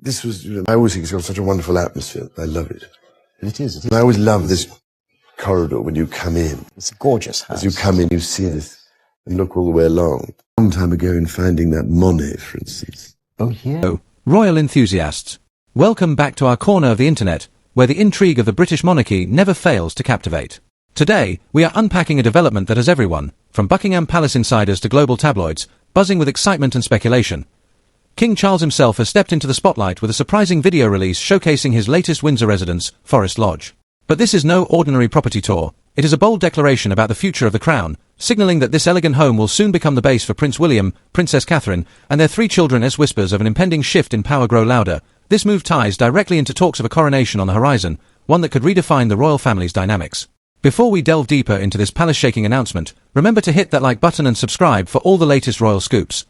this was, I always think it's got such a wonderful atmosphere. I love it. It is. I always love this corridor when you come in. It's a gorgeous house. As you come in, you see this and look all the way along. A long time ago in finding that Monet, for instance. Oh, yeah. Royal enthusiasts, welcome back to our corner of the internet, where the intrigue of the British monarchy never fails to captivate. Today, we are unpacking a development that has everyone, from Buckingham Palace insiders to global tabloids, buzzing with excitement and speculation. King Charles himself has stepped into the spotlight with a surprising video release showcasing his latest Windsor residence, Forest Lodge. But this is no ordinary property tour. It is a bold declaration about the future of the crown, signalling that this elegant home will soon become the base for Prince William, Princess Catherine, and their 3 children as whispers of an impending shift in power grow louder. This move ties directly into talks of a coronation on the horizon, one that could redefine the royal family's dynamics. Before we delve deeper into this palace-shaking announcement, remember to hit that like button and subscribe for all the latest royal scoops.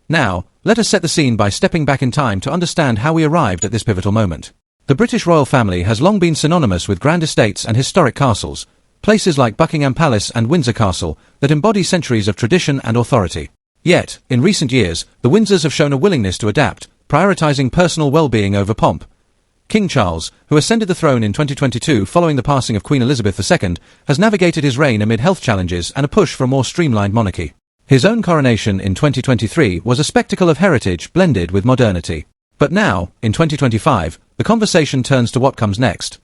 Now, let us set the scene by stepping back in time to understand how we arrived at this pivotal moment. The British royal family has long been synonymous with grand estates and historic castles, places like Buckingham Palace and Windsor Castle that embody centuries of tradition and authority. Yet, in recent years, the Windsors have shown a willingness to adapt, prioritizing personal well-being over pomp. King Charles, who ascended the throne in 2022 following the passing of Queen Elizabeth II, has navigated his reign amid health challenges and a push for a more streamlined monarchy. His own coronation in 2023 was a spectacle of heritage blended with modernity. But now, in 2025, the conversation turns to what comes next.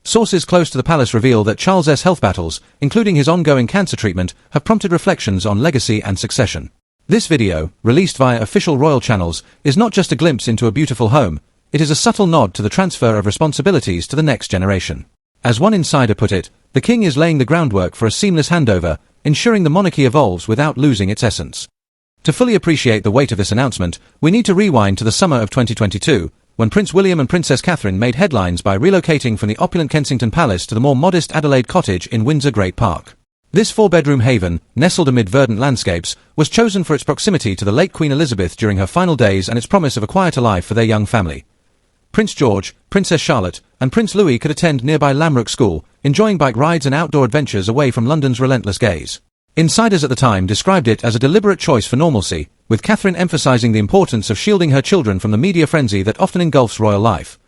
Sources close to the palace reveal that Charles's health battles, including his ongoing cancer treatment, have prompted reflections on legacy and succession. This video, released via official royal channels, is not just a glimpse into a beautiful home, it is a subtle nod to the transfer of responsibilities to the next generation. As one insider put it, the king is laying the groundwork for a seamless handover, ensuring the monarchy evolves without losing its essence. To fully appreciate the weight of this announcement, we need to rewind to the summer of 2022, when Prince William and Princess Catherine made headlines by relocating from the opulent Kensington Palace to the more modest Adelaide Cottage in Windsor Great Park. This 4-bedroom haven, nestled amid verdant landscapes, was chosen for its proximity to the late Queen Elizabeth during her final days and its promise of a quieter life for their young family. Prince George, Princess Charlotte, and Prince Louis could attend nearby Lamrock School, enjoying bike rides and outdoor adventures away from London's relentless gaze. Insiders at the time described it as a deliberate choice for normalcy, with Catherine emphasizing the importance of shielding her children from the media frenzy that often engulfs royal life.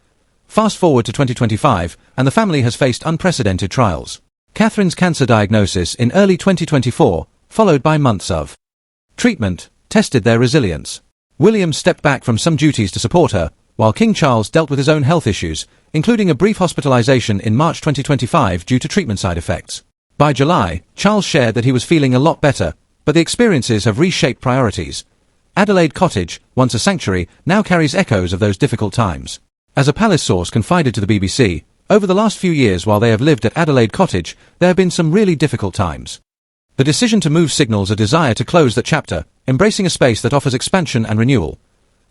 Fast forward to 2025, and the family has faced unprecedented trials. Catherine's cancer diagnosis in early 2024, followed by months of treatment, tested their resilience. William stepped back from some duties to support her, while King Charles dealt with his own health issues, including a brief hospitalization in March 2025 due to treatment side effects. By July, Charles shared that he was feeling a lot better, but the experiences have reshaped priorities. Adelaide Cottage, once a sanctuary, now carries echoes of those difficult times. As a palace source confided to the BBC, over the last few years while they have lived at Adelaide Cottage, there have been some really difficult times. The decision to move signals a desire to close that chapter, embracing a space that offers expansion and renewal.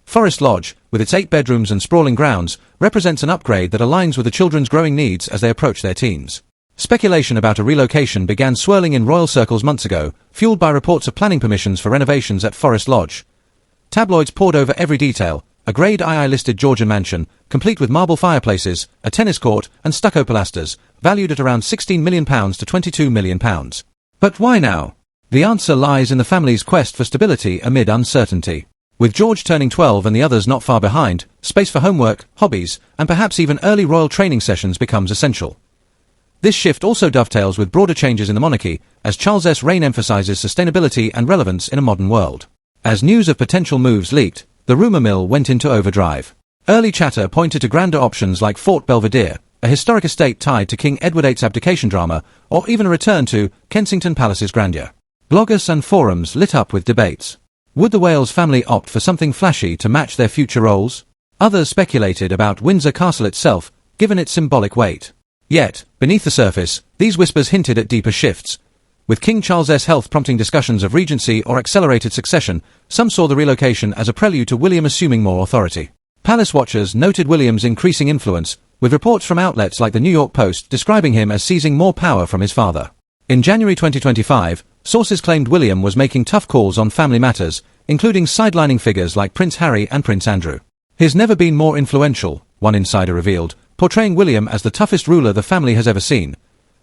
Forest Lodge, with its 8 bedrooms and sprawling grounds, represents an upgrade that aligns with the children's growing needs as they approach their teens. Speculation about a relocation began swirling in royal circles months ago, fueled by reports of planning permissions for renovations at Forest Lodge. Tabloids pored over every detail, a Grade II-listed Georgian mansion, complete with marble fireplaces, a tennis court, and stucco pilasters, valued at around £16 million to £22 million. But why now? The answer lies in the family's quest for stability amid uncertainty. With George turning 12 and the others not far behind, space for homework, hobbies, and perhaps even early royal training sessions becomes essential. This shift also dovetails with broader changes in the monarchy, as Charles's reign emphasizes sustainability and relevance in a modern world. As news of potential moves leaked, the rumor mill went into overdrive. Early chatter pointed to grander options like Fort Belvedere, a historic estate tied to King Edward VIII's abdication drama, or even a return to Kensington Palace's grandeur. Bloggers and forums lit up with debates. Would the Wales family opt for something flashy to match their future roles? Others speculated about Windsor Castle itself, given its symbolic weight. Yet, beneath the surface, these whispers hinted at deeper shifts. With King Charles's health prompting discussions of regency or accelerated succession, some saw the relocation as a prelude to William assuming more authority. Palace watchers noted William's increasing influence, with reports from outlets like the New York Post describing him as seizing more power from his father. In January 2025, sources claimed William was making tough calls on family matters, including sidelining figures like Prince Harry and Prince Andrew. He's never been more influential, one insider revealed, portraying William as the toughest ruler the family has ever seen.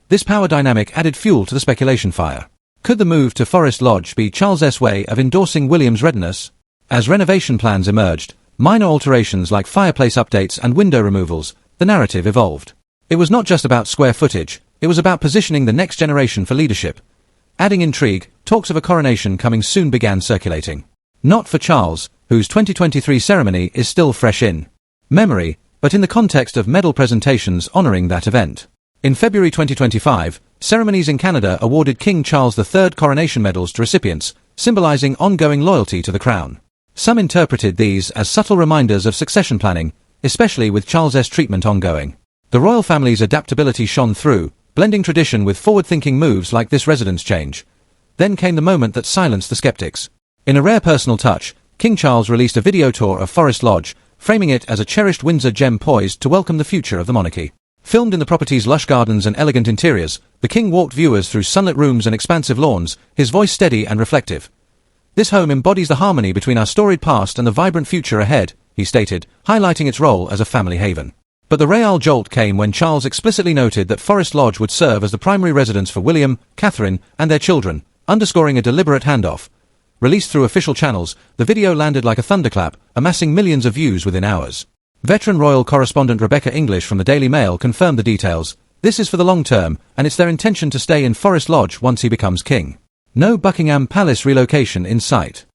This power dynamic added fuel to the speculation fire. Could the move to Forest Lodge be Charles's way of endorsing William's readiness? As renovation plans emerged, Minor alterations like fireplace updates and window removals, the narrative evolved. It was not just about square footage, it was about positioning the next generation for leadership. Adding intrigue, talks of a coronation coming soon began circulating. Not for Charles, whose 2023 ceremony is still fresh in memory, but in the context of medal presentations honoring that event. In February 2025, ceremonies in Canada awarded King Charles III coronation medals to recipients, symbolizing ongoing loyalty to the crown. Some interpreted these as subtle reminders of succession planning, especially with Charles's treatment ongoing. The royal family's adaptability shone through, blending tradition with forward-thinking moves like this residence change. Then came the moment that silenced the skeptics. In a rare personal touch, King Charles released a video tour of Forest Lodge, framing it as a cherished Windsor gem poised to welcome the future of the monarchy. Filmed in the property's lush gardens and elegant interiors, the king walked viewers through sunlit rooms and expansive lawns, his voice steady and reflective. "This home embodies the harmony between our storied past and the vibrant future ahead," he stated, highlighting its role as a family haven. But the real jolt came when Charles explicitly noted that Forest Lodge would serve as the primary residence for William, Catherine, and their children, underscoring a deliberate handoff. Released through official channels, the video landed like a thunderclap, amassing millions of views within hours. Veteran royal correspondent Rebecca English from the Daily Mail confirmed the details. "This is for the long term, and it's their intention to stay in Forest Lodge once he becomes king. No Buckingham Palace relocation in sight."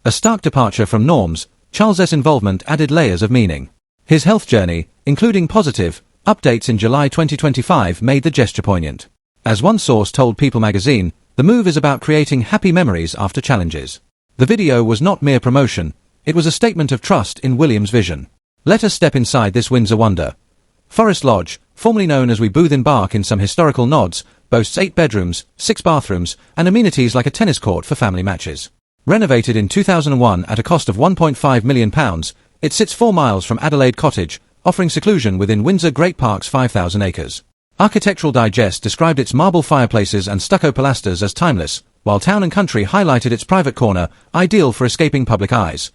A stark departure from norms, Charles's involvement added layers of meaning. His health journey, including positive updates in July 2025, made the gesture poignant. As one source told People magazine, the move is about creating happy memories after challenges. The video was not mere promotion, it was a statement of trust in William's vision. Let us step inside this Windsor wonder. Forest Lodge, formerly known as We Booth in Bark in some historical nods, boasts 8 bedrooms, 6 bathrooms, and amenities like a tennis court for family matches. Renovated in 2001 at a cost of £1.5 million, it sits 4 miles from Adelaide Cottage, offering seclusion within Windsor Great Park's 5,000 acres. Architectural Digest described its marble fireplaces and stucco pilasters as timeless, while Town and Country highlighted its private corner, ideal for escaping public eyes.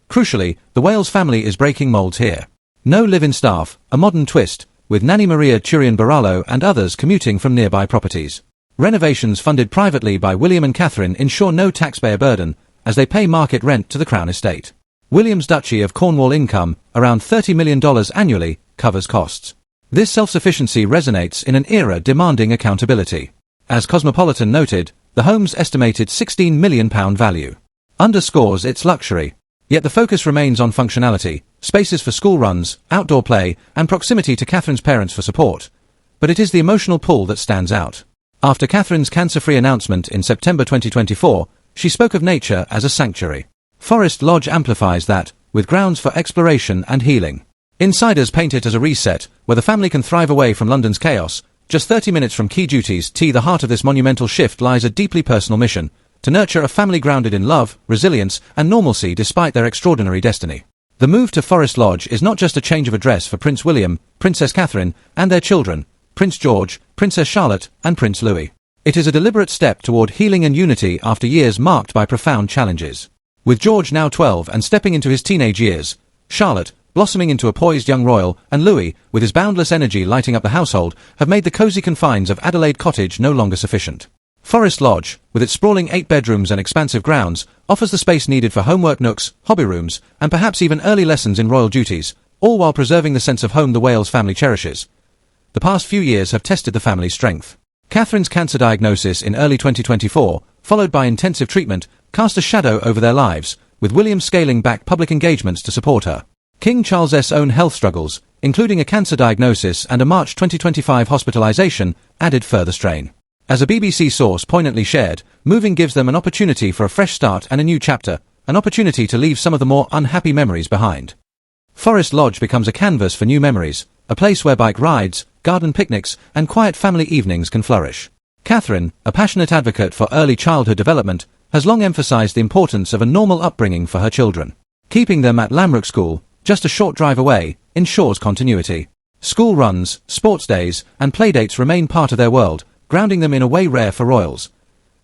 Crucially, the Wales family is breaking molds here. No live-in staff, a modern twist, with Nanny Maria Turian-Barallo and others commuting from nearby properties. Renovations funded privately by William and Catherine ensure no taxpayer burden, as they pay market rent to the Crown estate. William's Duchy of Cornwall income, around $30 million annually, covers costs. This self-sufficiency resonates in an era demanding accountability. As Cosmopolitan noted, the home's estimated £16 million value underscores its luxury. Yet the focus remains on functionality, spaces for school runs, outdoor play, and proximity to Catherine's parents for support. But it is the emotional pull that stands out. After Catherine's cancer-free announcement in September 2024, she spoke of nature as a sanctuary. Forest Lodge amplifies that, with grounds for exploration and healing. Insiders paint it as a reset, where the family can thrive away from London's chaos. Just 30 minutes from key duties, the heart of this monumental shift lies a deeply personal mission, to nurture a family grounded in love, resilience, and normalcy despite their extraordinary destiny. The move to Forest Lodge is not just a change of address for Prince William, Princess Catherine, and their children, Prince George, Princess Charlotte, and Prince Louis. It is a deliberate step toward healing and unity after years marked by profound challenges. With George now 12 and stepping into his teenage years, Charlotte, blossoming into a poised young royal, and Louis, with his boundless energy lighting up the household, have made the cosy confines of Adelaide Cottage no longer sufficient. Forest Lodge, with its sprawling 8 bedrooms and expansive grounds, offers the space needed for homework nooks, hobby rooms, and perhaps even early lessons in royal duties, all while preserving the sense of home the Wales family cherishes. The past few years have tested the family's strength. Catherine's cancer diagnosis in early 2024, followed by intensive treatment, cast a shadow over their lives, with William scaling back public engagements to support her. King Charles's own health struggles, including a cancer diagnosis and a March 2025 hospitalization, added further strain. As a BBC source poignantly shared, moving gives them an opportunity for a fresh start and a new chapter, an opportunity to leave some of the more unhappy memories behind. Forest Lodge becomes a canvas for new memories, a place where bike rides, garden picnics, and quiet family evenings can flourish. Catherine, a passionate advocate for early childhood development, has long emphasized the importance of a normal upbringing for her children. Keeping them at Lamrook School, just a short drive away, ensures continuity. School runs, sports days, and playdates remain part of their world, grounding them in a way rare for royals.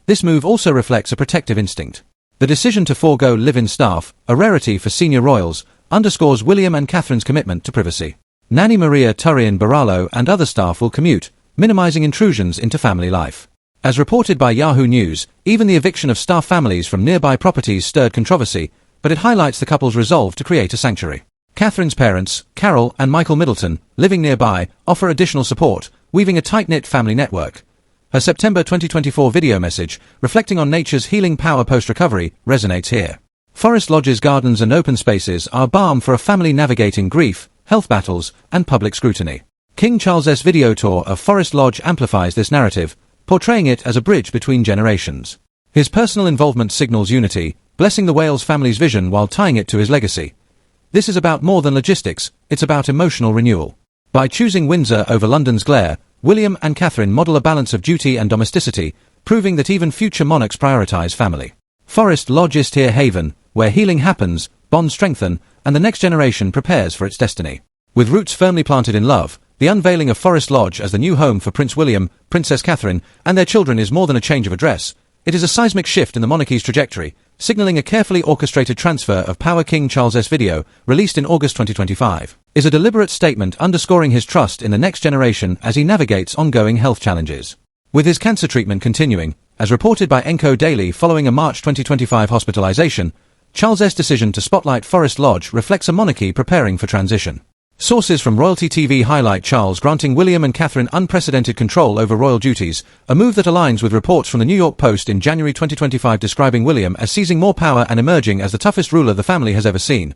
This move also reflects a protective instinct. The decision to forego live-in staff, a rarity for senior royals, underscores William and Catherine's commitment to privacy. Nanny Maria Turian-Barallo and other staff will commute, minimizing intrusions into family life. As reported by Yahoo News, even the eviction of staff families from nearby properties stirred controversy, but it highlights the couple's resolve to create a sanctuary. Catherine's parents, Carol and Michael Middleton, living nearby, offer additional support, weaving a tight-knit family network. Her September 2024 video message, reflecting on nature's healing power post-recovery, resonates here. Forest lodges, gardens and open spaces are balm for a family navigating grief, health battles, and public scrutiny. King Charles's video tour of Forest Lodge amplifies this narrative, portraying it as a bridge between generations. His personal involvement signals unity, blessing the Wales family's vision while tying it to his legacy. This is about more than logistics, it's about emotional renewal. By choosing Windsor over London's glare, William and Catherine model a balance of duty and domesticity, proving that even future monarchs prioritize family. Forest Lodge is a haven, where healing happens, bonds strengthen, and the next generation prepares for its destiny. With roots firmly planted in love, the unveiling of Forest Lodge as the new home for Prince William, Princess Catherine, and their children is more than a change of address. It is a seismic shift in the monarchy's trajectory, signaling a carefully orchestrated transfer of power. King Charles's video, released in August 2025, is a deliberate statement underscoring his trust in the next generation as he navigates ongoing health challenges. With his cancer treatment continuing, as reported by Enco Daily following a March 2025 hospitalization, Charles's decision to spotlight Forest Lodge reflects a monarchy preparing for transition. Sources from Royalty TV highlight Charles granting William and Catherine unprecedented control over royal duties, a move that aligns with reports from the New York Post in January 2025 describing William as seizing more power and emerging as the toughest ruler the family has ever seen.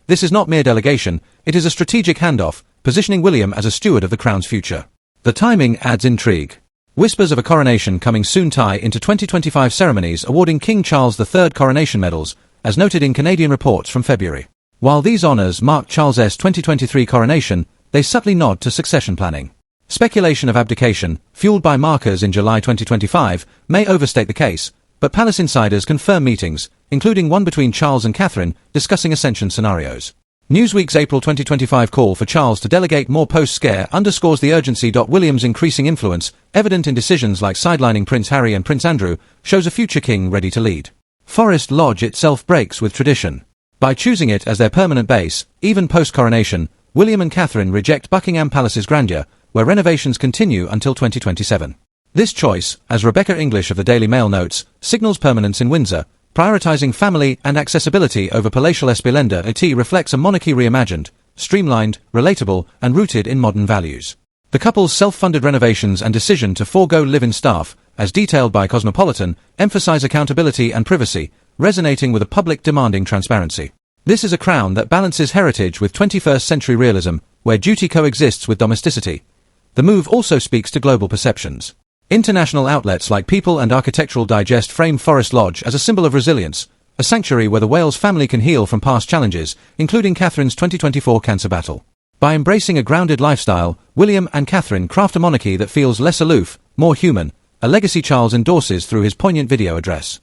This is not mere delegation, it is a strategic handoff, positioning William as a steward of the crown's future. The timing adds intrigue. Whispers of a coronation coming soon tie into 2025 ceremonies awarding King Charles III coronation medals, as noted in Canadian reports from February. While these honours mark Charles's 2023 coronation, they subtly nod to succession planning. Speculation of abdication, fueled by markers in July 2025, may overstate the case, but palace insiders confirm meetings, including one between Charles and Catherine, discussing ascension scenarios. Newsweek's April 2025 call for Charles to delegate more post-scare underscores the urgency. William's increasing influence, evident in decisions like sidelining Prince Harry and Prince Andrew, shows a future king ready to lead. Forest Lodge itself breaks with tradition. By choosing it as their permanent base, even post-coronation, William and Catherine reject Buckingham Palace's grandeur, where renovations continue until 2027. This choice, as Rebecca English of the Daily Mail notes, signals permanence in Windsor, prioritizing family and accessibility over palatial esplendor. It reflects a monarchy reimagined, streamlined, relatable, and rooted in modern values. The couple's self-funded renovations and decision to forego live-in staff, as detailed by Cosmopolitan, emphasize accountability and privacy, resonating with a public demanding transparency. This is a crown that balances heritage with 21st century realism, where duty coexists with domesticity. The move also speaks to global perceptions. International outlets like People and Architectural Digest frame Forest Lodge as a symbol of resilience, a sanctuary where the Wales family can heal from past challenges, including Catherine's 2024 cancer battle. By embracing a grounded lifestyle, William and Catherine craft a monarchy that feels less aloof, more human, a legacy Charles endorses through his poignant video address.